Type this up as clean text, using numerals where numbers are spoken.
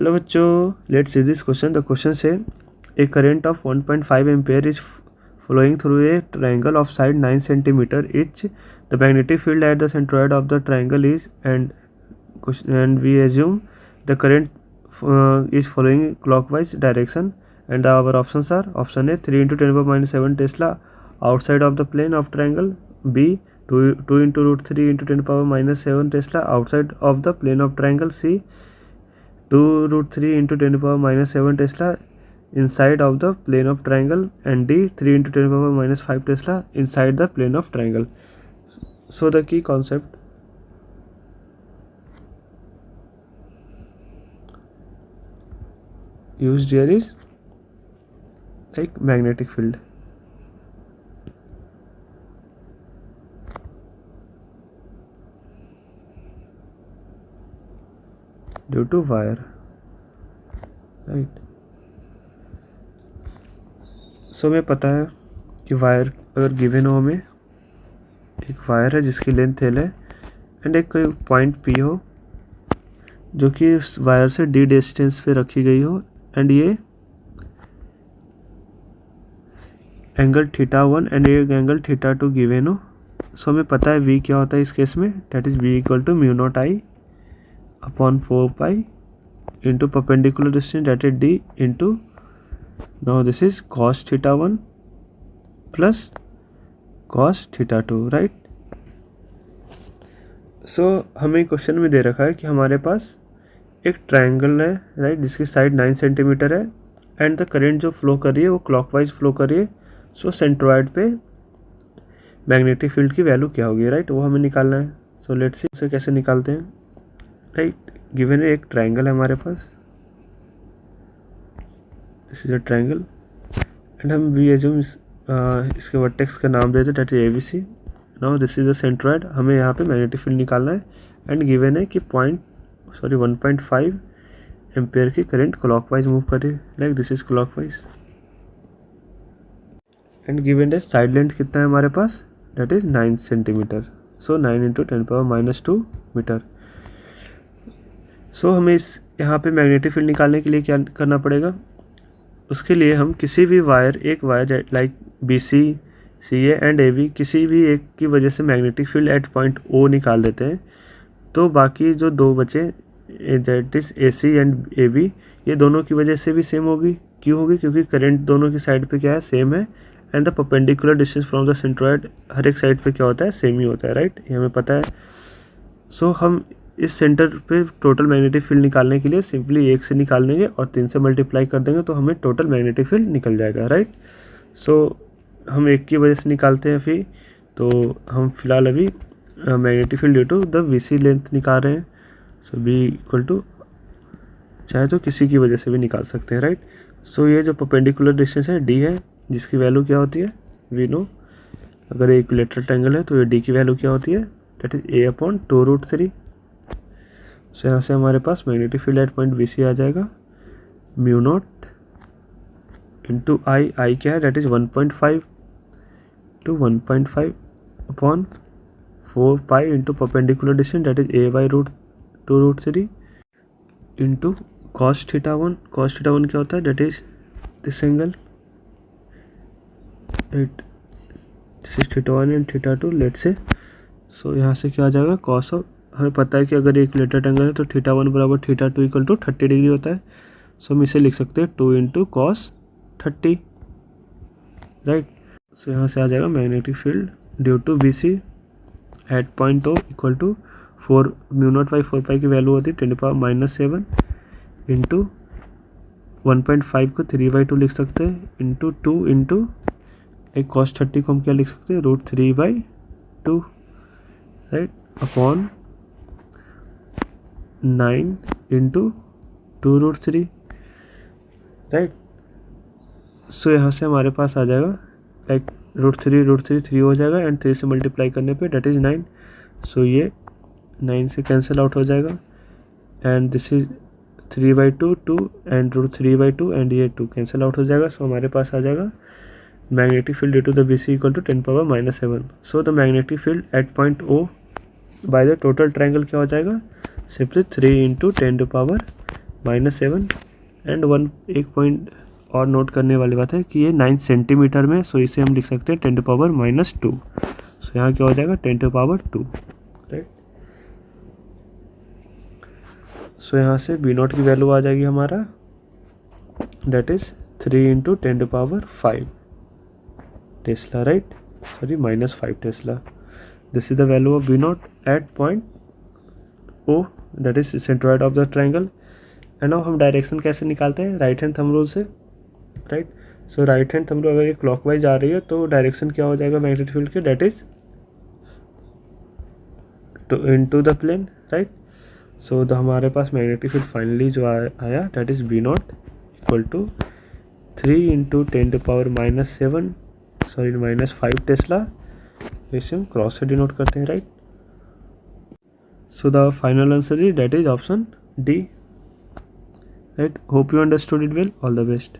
Hello बच्चों, let's see this question. The question say a current of 1.5 ampere is flowing through a triangle of side 9 centimeter each. The magnetic field at the centroid of the triangle is and we assume the current is following clockwise direction, and our options are: option A 3 into 10 power minus 7 Tesla outside of the plane of triangle, B 2 into root 3 into 10 power minus 7 Tesla outside of the plane of triangle, C 2 root 3 into 10 power minus 7 Tesla inside of the plane of triangle, and D 3 into 10 power minus 5 Tesla inside the plane of triangle. So the key concept used here is like magnetic field. Due to wire, right? सो हमें पता है कि wire अगर given हो, हमें एक wire है जिसकी लेंथ एल है एंड एक कोई पॉइंट पी हो जो कि उस वायर से डी डिस्टेंस पे रखी गई हो, एंड ये एंगल θ1 एंड एक एंगल θ2 गिवन हो. सो हमें पता है वी क्या होता है इस केस में, that is V equal to mu not I upon 4 into perpendicular distance, that is D into now this is cos θ1 plus cos θ2, right. So हमें क्वेश्चन में दे रखा है कि हमारे पास एक ट्रायंगल है, राइट, जिसकी साइड 9 सेंटीमीटर है एंड द करंट जो फ्लो कर रही है वो क्लॉकवाइज फ्लो कर रही है. सो सेंट्रॉइड पे मैग्नेटिक फील्ड की वैल्यू क्या होगी, राइट, वो हमें निकालना है. सो लेट्स सी उसे कैसे निकालते हैं. राइट, गिवन है एक ट्रायंगल है हमारे पास, this is a triangle and हम वी एज्यूम इसके वर्टेक्स का नाम देते हैं, that is ABC. Now this is a centroid. हमें यहाँ पे मैग्नेटिक फील्ड निकालना है एंड गिवन है कि 1.5 एम्पेयर की करंट क्लॉकवाइज मूव करे, like this is clockwise, and given है साइड लेंथ कितना है हमारे पास, that is 9 centimetre. So 9 into 10 power minus 2 metre. So हमें इस यहाँ पे मैग्नेटिक फील्ड निकालने के लिए क्या करना पड़ेगा, उसके लिए हम किसी भी वायर, एक wire like BC, CA and AB, किसी भी एक की वजह से magnetic field at point O निकाल देते हैं, तो बाकी जो दो बचे that is AC and AB, ये दोनों की वजह से भी सेम होगी. क्यों होगी, क्योंकि करंट दोनों की साइड पे क्या है, सेम है, and the perpendicular distance from the centroid हर एक साइड पे क्या होता है, सेम ही होता है, राइट, ये हमें पता है. सो हम इस सेंटर पे टोटल मैग्नेटिक फील्ड निकालने के लिए सिंपली 1 से निकाल देंगे और 3 से मल्टीप्लाई कर देंगे तो हमें टोटल मैग्नेटिक फील्ड निकल जाएगा, राइट. सो हम एक की वजह से निकालते हैं फिर, तो हम फिलहाल अभी magnetic field due to the BC length निकाल रहे हैं. सो B इक्वल टू, चाहे तो किसी की वजह से भी निकाल सकते हैं, राइट. सो ये जो परपेंडिकुलर डिस्टेंस है D है, जिसकी वैल्यू क्या होती है, वी नो. अगर इक्विलेटरल ट्रायंगल है तो ये D की वैल्यू क्या होती है, that is A upon 2 root 3. So यहाँ से हमारे पास magnetic field at point BC आ जाएगा, म्यू नॉट इंटू आई क्या है, that is 1.5 to 1.5 upon 4 into perpendicular distance, that is A by root 3 into cos θ1. cos θ1 क्या होता है, that is this angle, right, this is θ1 and θ2, let's say. So यहाँ से क्या आ जाएगा, cos ऑफ, हमें पता है कि अगर एक इक्विलेटरल ट्रायंगल है तो θ1 बराबर θ2 इक्वल टू 30 डिग्री होता है. सो हम इसे लिख सकते हैं 2 इंटू cos 30, राइट. सो यहाँ से आ जाएगा magnetic field due to BC at point O equal to 4 mu naught by 4 pi की वैल्यू होती है 10 पावर माइनस 7 इंटू 1.5 को 3/2 लिख सकते हैं, इंटू 2 इंटू एक cos 30 को हम क्या लिख सकते हैं, root 3/2, right, upon 9 into 2 root 3, right. So यहाँ से हमारे पास आ जाएगा लाइक रूट 3 हो जाएगा एंड 3 से मल्टीप्लाई करने पे डेट इज़ 9. सो ये 9 से कैंसिल आउट हो जाएगा and this is 3/2 2 and root 3/2 and ये 2 कैंसिल आउट हो जाएगा. सो हमारे पास आ जाएगा magnetic field due to the BC equal to 10 power minus 7. So the magnetic field at point O by the total triangle क्या हो जाएगा, simply 3 into 10 to power -7 and 1 एक पॉइंट और नोट करने वाली बात है कि ये 9 सेंटीमीटर में, सो इसे हम लिख सकते हैं 10⁻²। सो यहाँ क्या हो जाएगा 10⁻², राइट। सो यहाँ से B0 की वैल्यू आ जाएगी हमारा, that is 3 × 10⁵ tesla, right, sorry -5 tesla. This is the value of B0 at point O, that is centroid of the triangle. And now हम डायरेक्शन कैसे निकालते हैं, राइट हैंड थंब रूल से, right. So right hand thumb rule अगर ये clockwise आ रही है तो डायरेक्शन क्या हो जाएगा मैग्नेटिक फील्ड के, that is into the plane, right. So the हमारे पास मैग्नेटिक फील्ड फाइनली जो आया that is B0 equal to 3 × 10⁻⁻7 sorry -5 tesla. इसे हम क्रॉस से डिनोट करते हैं, right. So the final answer is that is option D, right. Hope you understood it well. All the best.